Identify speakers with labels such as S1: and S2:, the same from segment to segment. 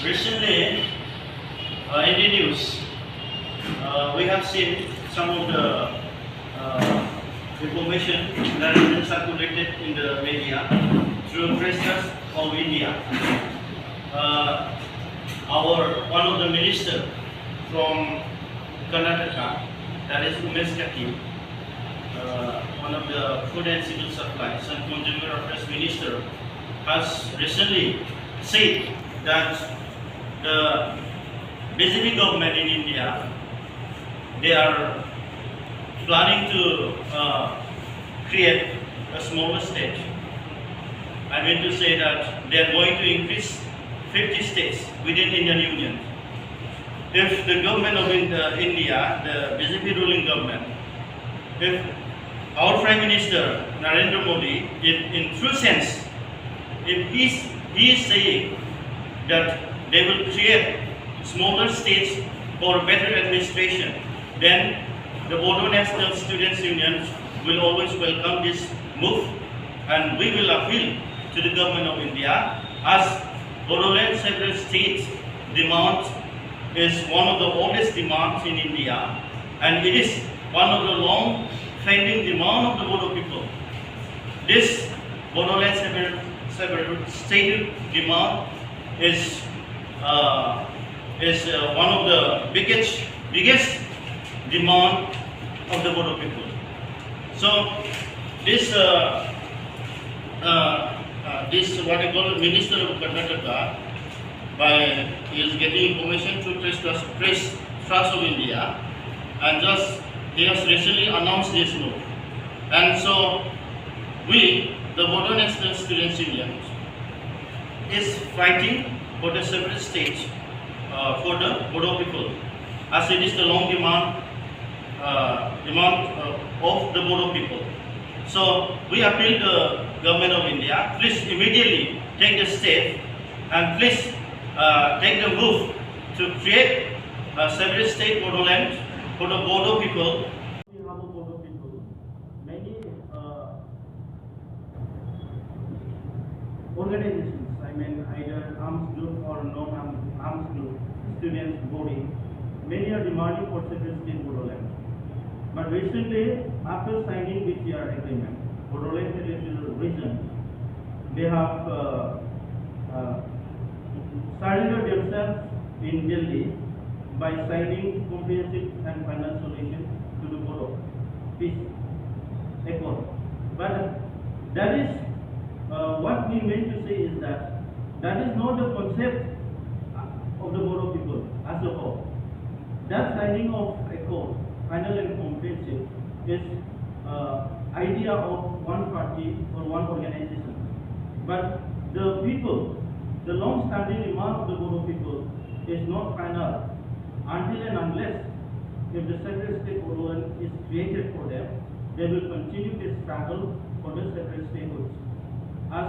S1: Recently, in the news, we have seen some of the information that has been circulated in the media through press of India. One of the minister from Karnataka, that is Umesh Katti, one of the Food and Civil Supplies and Consumer Affairs Minister, has recently said that the BJP government in India, they are planning to create a smaller state. I mean to say that they are going to increase 50 states within Indian Union. If the government of India, the BJP ruling government, if our Prime Minister Narendra Modi, in true sense, if he is saying that they will create smaller states for better administration, then the Bodo National Students Union will always welcome this move, and we will appeal to the government of India as Bodoland several states demand is one of the oldest demands in India, and it is one of the long-standing demand of the Bodo people. This Bodoland several state demand is one of the biggest demand of the Bodo people. So this what I call Minister of Karnataka, he is getting information through press trust of India, and just he has recently announced this move. And so we, the Bodo National Students Union, is fighting for the separate states for the Bodo people, as it is the long demand of the Bodo people. So we appeal to the government of India, please immediately take the step and please take the move to create a separate state Bodoland for the Bodo people. We have a Bodo people, many organizations, I mean either arms group or non-arms group, students, body, many are demanding for separate state Bodoland. But recently, after signing BTR agreement, Bodoland Territorial Region, they have surrendered themselves in Delhi by signing comprehensive and final solution to the Bodo peace accord. But that is what we meant to say is that is not the concept of the Bodo people as a whole. That signing of accord, final and comprehensive, is idea of one party or one organization. But the people, the long-standing demand of the Bodo people is not final until and unless if the separate state Bodoland is created for them, they will continue to struggle for the separate statehood. As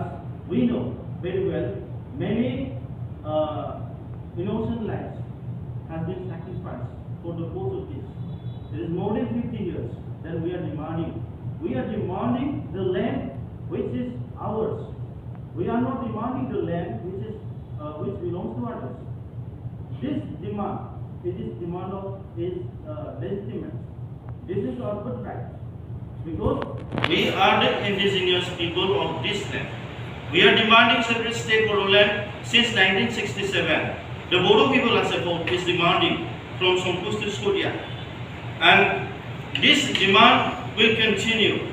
S1: we know very well, many innocent lives have been sacrificed for the cause of this. It is more than 50 years that we are demanding. We are demanding the land which is ours. We are not demanding the land which belongs to others. This demand, is legitimate. This is our right, because we are the indigenous people of this land. We are demanding separate state Bodoland since 1967. The Bodo people as a whole is demanding from Sompus to Skodia. And this demand will continue.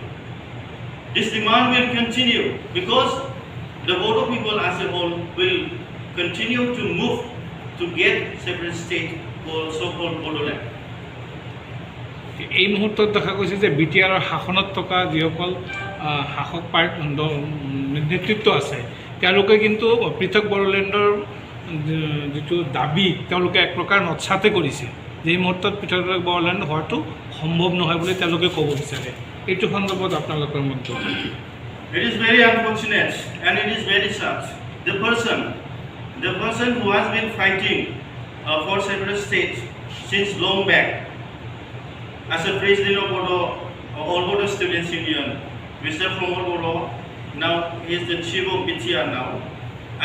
S1: This demand will continue because the Bodo people as a whole will continue to move to get separate state or so-called Bodoland.
S2: এই মুহূৰ্তত দেখা গৈছে যে বিটিআৰৰ শাসনত থকা যিসকল শাসক নেতৃত্ব আছে তেওঁলোকে কিন্তু পৃথক বড়োলেণ্ডৰ যিটো দাবী তেওঁলোকে এক প্ৰকাৰ নৎসাতে কৰিছে, যে এই মুহূৰ্তত পৃথক বড়োলেণ্ড হোৱাটো সম্ভৱ নহয় বুলি তেওঁলোকে ক'ব বিচাৰে। এইটো সন্দৰ্ভত আপোনালোকৰ মন্তব্য?
S1: It is very unfortunate and it is very sad. The person who has been fighting for separate states since long back, as a president of Bodo, All Bodo Students Union, Mr. Pramod Bodo, now he is the chief of BTR now.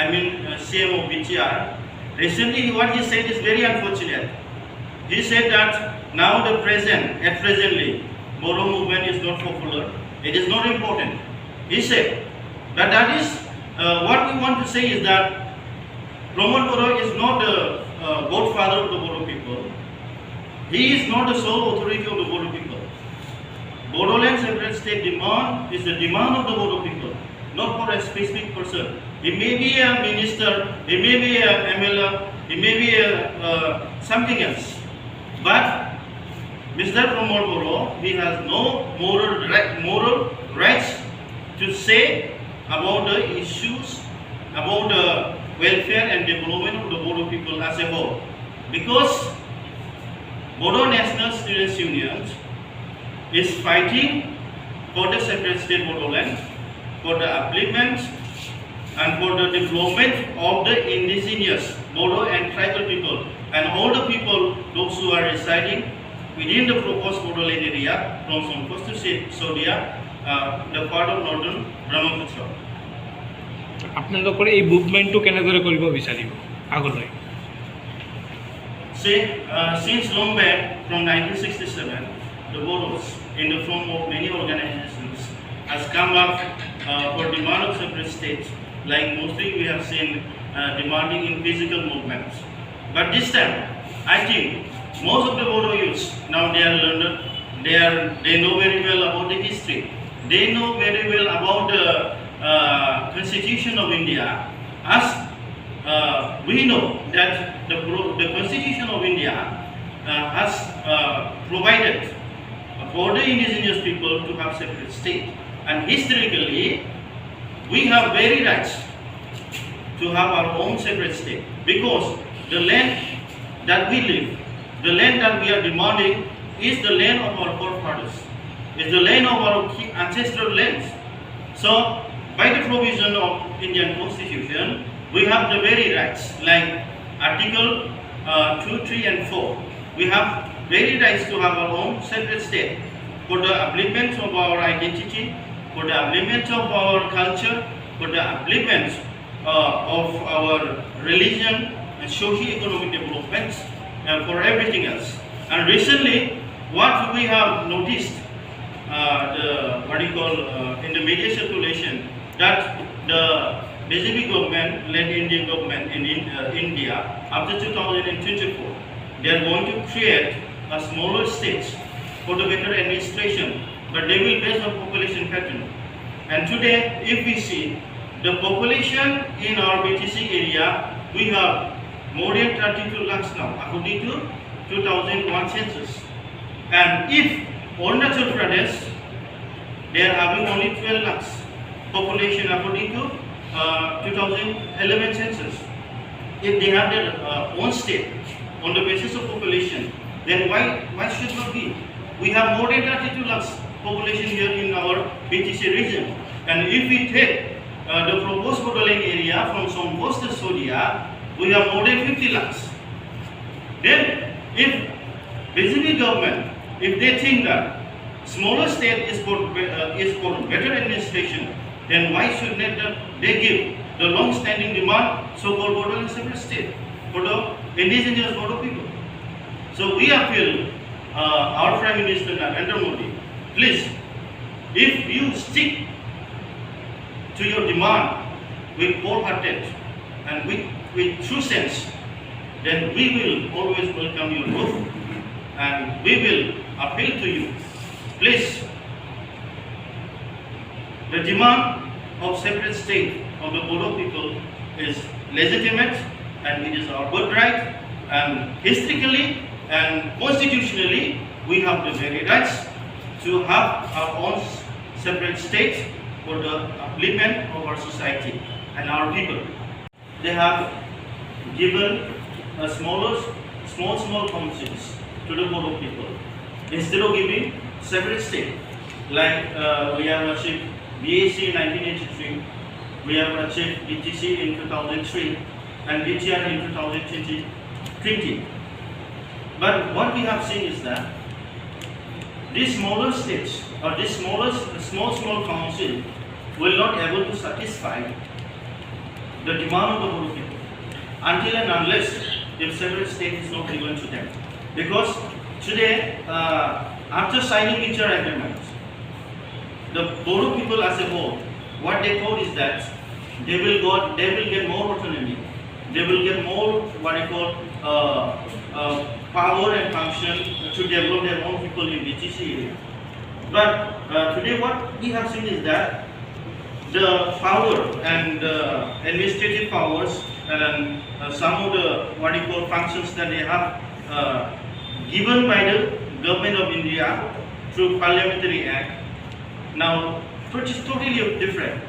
S1: I mean CM of BTR. Recently, what he said is very unfortunate. He said that now presently, Bodo movement is not popular. It is not important. He said that is what we want to say is that Pramod Bodo is not the godfather of the Bodo people. He is not the sole authority of the Bodo people. Bodoland separate state demand is the demand of the Bodo people, not for a specific person. He may be a minister, he may be a MLA, he may be something else. But Mr. Pramod Bodo, he has no moral rights to say about the issues, about the welfare and development of the Bodo people as a whole. Because Bodo National Students Union is fighting for the separate state Bodoland, for the upliftment and for the development of the indigenous Bodo and tribal people and all the people, those who are residing within the proposed Bodoland area from Sompos to Sodia, the part of northern Brahmaputra.
S2: আপোনালোকৰ এই মুভমেণ্টটো কেনেদৰে কৰিব বিচাৰিব আগলৈ?
S1: Say, since long back from 1967, the Bodos, in the form of many organizations, has come up for demand of separate states. Like mostly we have seen demanding in physical movements. But this time, I think most of the Bodo youths now they are learned. They know very well about the history. They know very well about the Constitution of India. As we know that the Constitution of India has provided for the indigenous people to have separate state. And historically, we have very rights to have our own separate state because the land that we live, the land that we are demanding is the land of our forefathers, is the land of our ancestral lands. So, by the provision of Indian Constitution, we have the very rights like Article 2, 3 and 4. We have very rights to have our own separate state for the upliftment of our identity, for the upliftment of our culture, for the upliftment of our religion and socio-economic development and for everything else. And recently, what we have noticed, in the media circulation, that the BJP government, led Indian government in India, after 2024, they are going to create a smaller states for the better administration, but they will base on population pattern. And today, if we see the population in our BTC area, we have more than 32 lakhs now, according to 2001 census. And if Arunachal Pradesh, they are having only 12 lakhs population according to 2011 census. If they have their own state on the basis of population, then why should not be? We have more than 32 lakhs population here in our BTC region. And if we take the proposed Bodoland area from Sompos to Sodia, we have more than 50 lakhs. Then, if BJP government, if they think that smaller state is for better administration, then why should not they give the long-standing demand so-called Bodoland separate state for the indigenous Bodo people? So we appeal our Prime Minister Narendra Modi, please, if you stick to your demand with wholehearted and with true sense, then we will always welcome your move and we will appeal to you. Please, the demand of separate state of the Bodo people is legitimate and it is our birthright, and historically and constitutionally we have the very rights to have our own separate state for the upliftment of our society and our people. They have given small councils to the Bodo people instead of giving separate state. Like we have achieved BAC in 1983, we have achieved BTC in 2003 and BTR in 2020. But what we have seen is that these smaller states or these small council will not able to satisfy the demand of the Bodo people. until and unless if separate state is not given to them. Because today, after signing mutual agreements, the Bodo people as a whole, what they thought is that they will get more autonomy, they will get more what you call power and function to develop their own people in BTC area. But today what we have seen is that the power and administrative powers and some of the what you call functions that they have given by the government of India through Parliamentary Act, now which is totally different.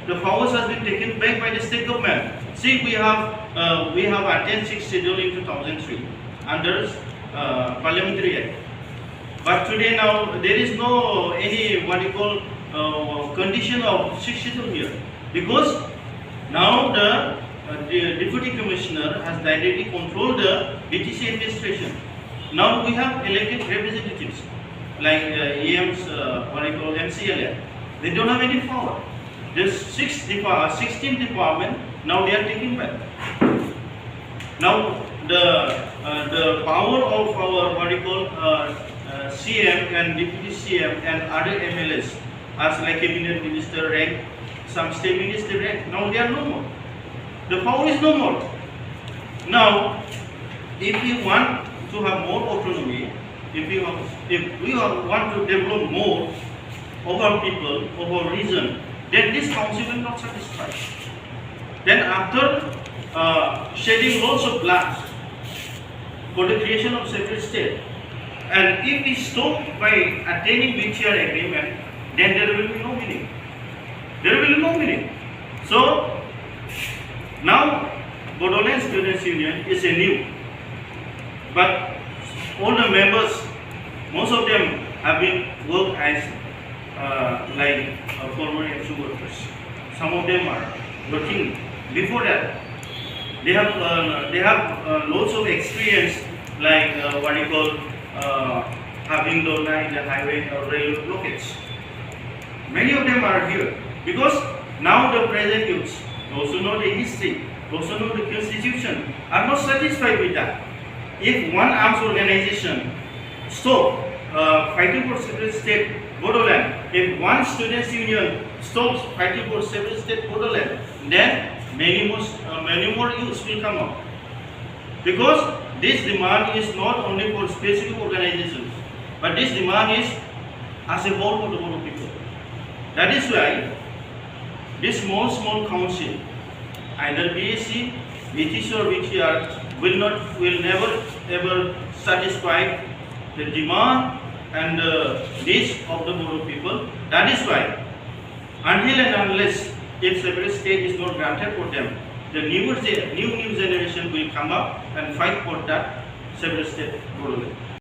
S1: The powers has been taken back by the state government. See, we have attained 6th schedule in 2003 under Parliamentary Act. But today now there is no any what you call condition of 6th schedule here, because now the Deputy Commissioner has directly controlled the BTC administration. Now we have elected representatives like EM's what I call MCLA. They don't have any power. The 16th department now they are taking back. Now the power of our what you call CM and Deputy CM and other MLAs as like cabinet minister rank, some state minister rank, now they are no more. The power is no more. Now, if we want to have more autonomy, if we want to develop more of our people, of our region, then this council will not satisfy. Then after shedding lots of blood for the creation of separate state, and if we stop by attaining mutual agreement, then there will be no meaning. There will be no meaning. So now Bodoland Students Union is a new, but all the members, most of them have been worked as former MSU workers. Some of them are working before that. They have lots of experience, like what you call having the line, the highway or railroad blockage. Many of them are here because now the present youths, those who know the history, those who know the constitution, are not satisfied with that. If one arms organization stop fighting for separate state Bodoland, if one students union stops fighting for separate state Bodoland, then many more youths will come up. Because this demand is not only for specific organizations, but this demand is as a whole for the Bodo people. That is why this small council, either BSc, BTC or BTR, will never ever satisfy the demand and needs of the Bodo people. That is why, until and unless if separate state is not granted for them, the new generation will come up and fight for that separate state Bodo.